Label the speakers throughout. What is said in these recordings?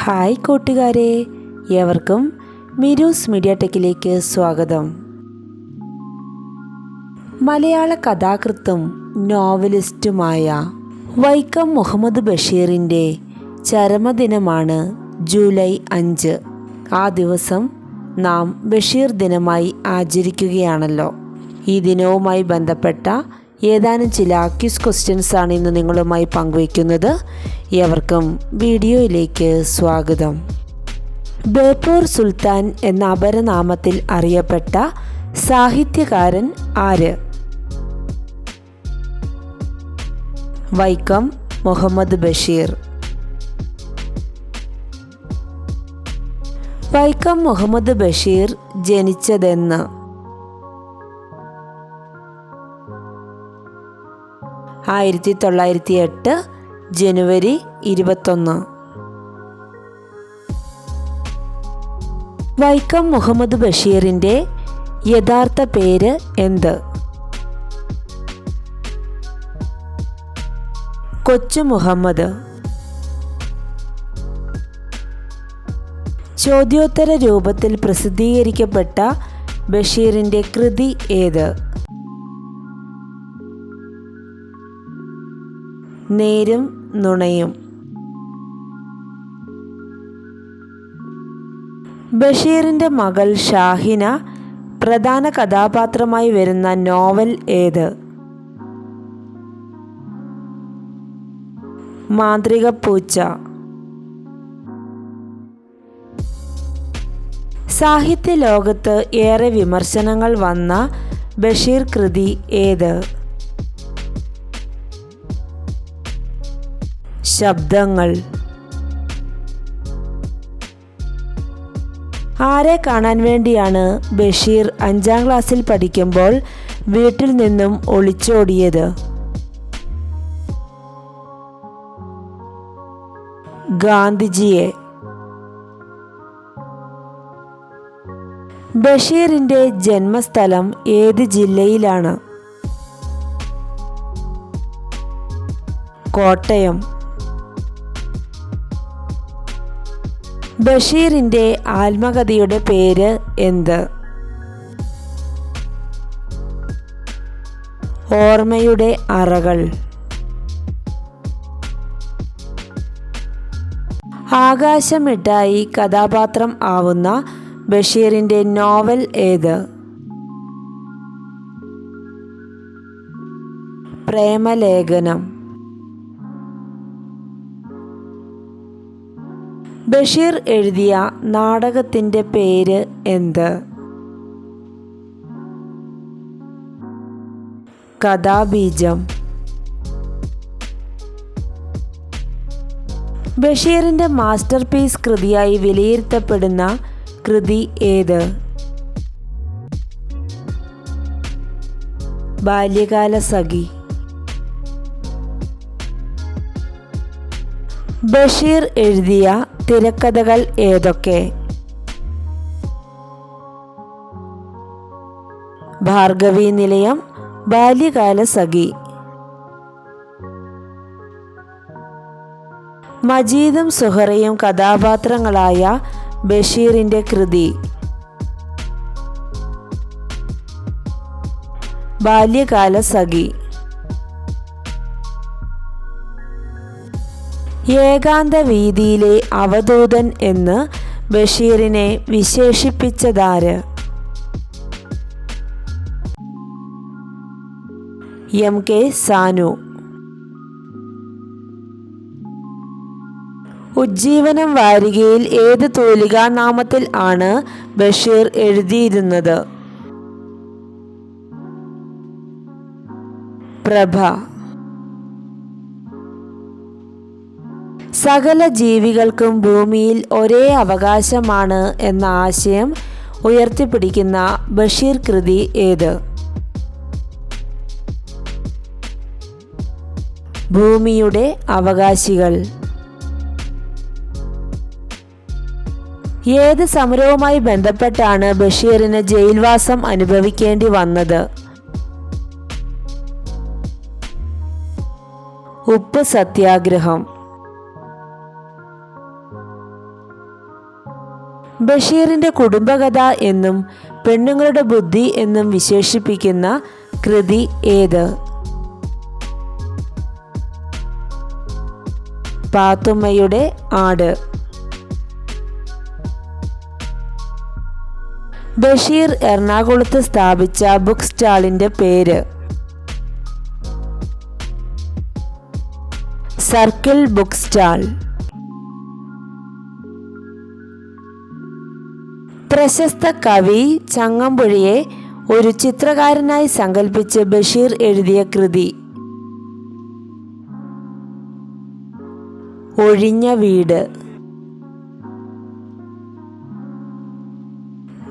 Speaker 1: Hi കൂട്ടുകാരെ, ഏവർക്കും മിരൂസ് media ടെക്കിലേക്ക് സ്വാഗതം. മലയാള കഥാകൃത്തും നോവലിസ്റ്റുമായ വൈക്കം മുഹമ്മദ് ബഷീറിൻ്റെ ചരമദിനമാണ് ജൂലൈ 5. ആ ദിവസം നാം ബഷീർ ദിനമായി ആചരിക്കുകയാണല്ലോ. ഈ ദിനവുമായി ബന്ധപ്പെട്ട ഏതാനും ചില ക്വിസ് ക്വസ്റ്റ്യൻസ് ആണ് ഇന്ന് നിങ്ങളുമായി പങ്കുവയ്ക്കുന്നത്. ഏവർക്കും വീഡിയോയിലേക്ക് സ്വാഗതം. ബേപ്പൂർ സുൽത്താൻ എന്ന അപരനാമത്തിൽ അറിയപ്പെട്ട സാഹിത്യകാരൻ ആര്? വൈക്കം മുഹമ്മദ് ബഷീർ. വൈക്കം മുഹമ്മദ് ബഷീർ ജനിച്ചതെന്ന്? 1908 ജനുവരി 21. വൈക്കം മുഹമ്മദ് ബഷീറിൻ്റെ യഥാർത്ഥ പേര് എന്ത്? കൊച്ചു മുഹമ്മദ്. ചോദ്യോത്തര രൂപത്തിൽ പ്രസിദ്ധീകരിക്കപ്പെട്ട ബഷീറിൻ്റെ കൃതി ഏത്? നേരും നുണയും. ബഷീറിൻ്റെ മകൾ ഷാഹിന പ്രധാന കഥാപാത്രമായി വരുന്ന നോവൽ ഏത്? മാന്ത്രിക പൂച്ച. സാഹിത്യ ലോകത്ത് ഏറെ വിമർശനങ്ങൾ വന്ന ബഷീർ കൃതി ഏത്? ശബ്ദങ്ങൾ. ആരെ കാണാൻ വേണ്ടിയാണ് ബഷീർ 5ാം ക്ലാസ്സിൽ പഠിക്കുമ്പോൾ വീട്ടിൽ നിന്നും ഒളിച്ചോടിയത്? ഗാന്ധിജിയെ. ബഷീറിൻ്റെ ജന്മസ്ഥലം ഏത് ജില്ലയിലാണ്? കോട്ടയം. ബഷീറിൻ്റെ ആത്മകഥയുടെ പേര് എന്ത്? ഓർമ്മയുടെ അറകൾ. ആകാശമിഠായി കഥാപാത്രം ആവുന്ന ബഷീറിൻ്റെ നോവൽ ഏത്? പ്രേമലേഖനം. ബഷീർ എഴുതിയ നാടകത്തിൻ്റെ പേര് എന്ത്? കഥാബീജം. ബഷീറിൻ്റെ മാസ്റ്റർ പീസ് കൃതിയായി വിലയിരുത്തപ്പെടുന്ന കൃതി ഏത്? ബാല്യകാലസഖി. ബഷീർ എഴുതിയ തിരക്കഥകൾ ഏതൊക്കെ? ഭാർഗവീ നിലയം, ബാല്യകാലസഖി. മജീദും സുഹറയും കഥാപാത്രങ്ങളായ ബഷീറിൻ്റെ കൃതി? ബാല്യകാലസഖി. ഏകാന്ത വീതിയിലെ അവധൂതൻ എന്ന് ബഷീറിനെ വിശേഷിപ്പിച്ചതാര്? MK സാനു. ഉജ്ജീവനം വാരികയിൽ ഏത് തൂലികാനാമത്തിൽ ആണ് ബഷീർ എഴുതിയിരുന്നത്? പ്രഭ. സകല ജീവികൾക്കും ഭൂമിയിൽ ഒരേ അവകാശമാണ് എന്ന ആശയം ഉയർത്തിപ്പിടിക്കുന്ന ബഷീർ കൃതി ഏത്? ഭൂമിയുടെ അവകാശികൾ. ഏത് സമരവുമായി ബന്ധപ്പെട്ടാണ് ബഷീറിന് ജയിൽവാസം അനുഭവിക്കേണ്ടി വന്നത്? ഉപ്പ് സത്യാഗ്രഹം. ബഷീറിൻ്റെ കുടുംബകഥ എന്നും പെണ്ണുങ്ങളുടെ ബുദ്ധി എന്നും വിശേഷിപ്പിക്കുന്ന കൃതി ഏത്? പാത്തുമ്മയുടെ ആട്. ബഷീർ എറണാകുളത്ത് സ്ഥാപിച്ച ബുക്ക് സ്റ്റാളിൻ്റെ പേര്? Circle book stall. പ്രശസ്ത കവി ചങ്ങമ്പുഴയെ ഒരു ചിത്രകാരനായി സങ്കല്പിച്ച് ബഷീർ എഴുതിയ കൃതി? ഒഴിഞ്ഞ വീട്.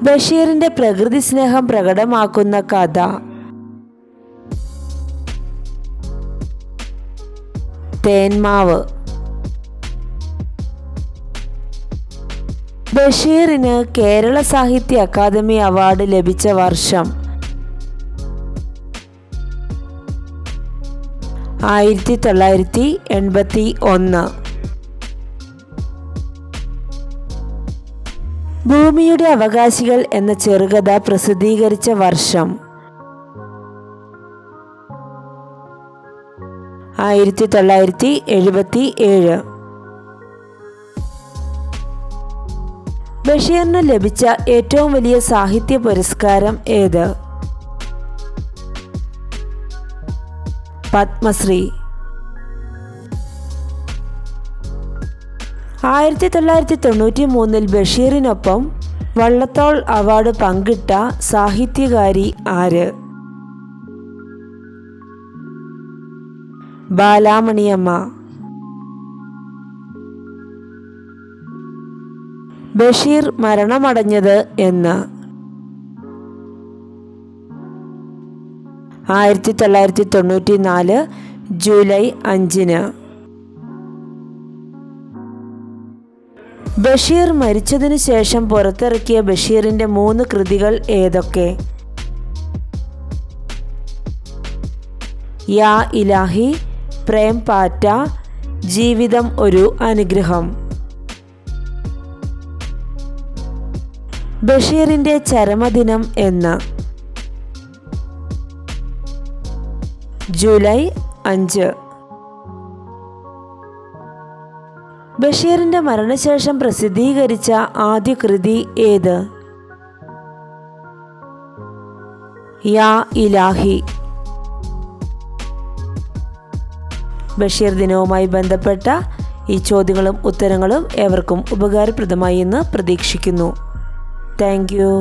Speaker 1: ബഷീറിൻ്റെ പ്രകൃതി സ്നേഹം പ്രകടമാക്കുന്ന കഥ? തേന്മാവ്. ബഷീറിന് കേരള സാഹിത്യ അക്കാദമി അവാർഡ് ലഭിച്ച വർഷം? 1981. ഭൂമിയുടെ അവകാശികൾ എന്ന ചെറുകഥ പ്രസിദ്ധീകരിച്ച വർഷം? 1977. ബഷീറിന് ലഭിച്ച ഏറ്റവും വലിയ സാഹിത്യ പുരസ്കാരം ഏത്? പത്മശ്രീ. 1993 ബഷീറിനൊപ്പം വള്ളത്തോൾ അവാർഡ് പങ്കിട്ട സാഹിത്യകാരി ആര്? ബാലാമണിയമ്മ. ബഷീർ മരണമടഞ്ഞത് എന്ന്? 1994 ജൂലൈ 5. ബഷീർ മരിച്ചതിനു ശേഷം പുറത്തിറക്കിയ ബഷീറിൻ്റെ 3 കൃതികൾ ഏതൊക്കെ? യാ ഇലാഹി, പ്രേം പാറ്റ, ജീവിതം ഒരു അനുഗ്രഹം. ബഷീറിൻ്റെ ചരമദിനം എന്ന്? ജൂലൈ 5. ബഷീറിൻ്റെ മരണശേഷം പ്രസിദ്ധീകരിച്ച ആദ്യ കൃതി ഏത്? യാ ഇലാഹി. ബഷീർ ദിനവുമായി ബന്ധപ്പെട്ട ഈ ചോദ്യങ്ങളും ഉത്തരങ്ങളും ഏവർക്കും ഉപകാരപ്രദമായി എന്ന് പ്രതീക്ഷിക്കുന്നു. Thank you.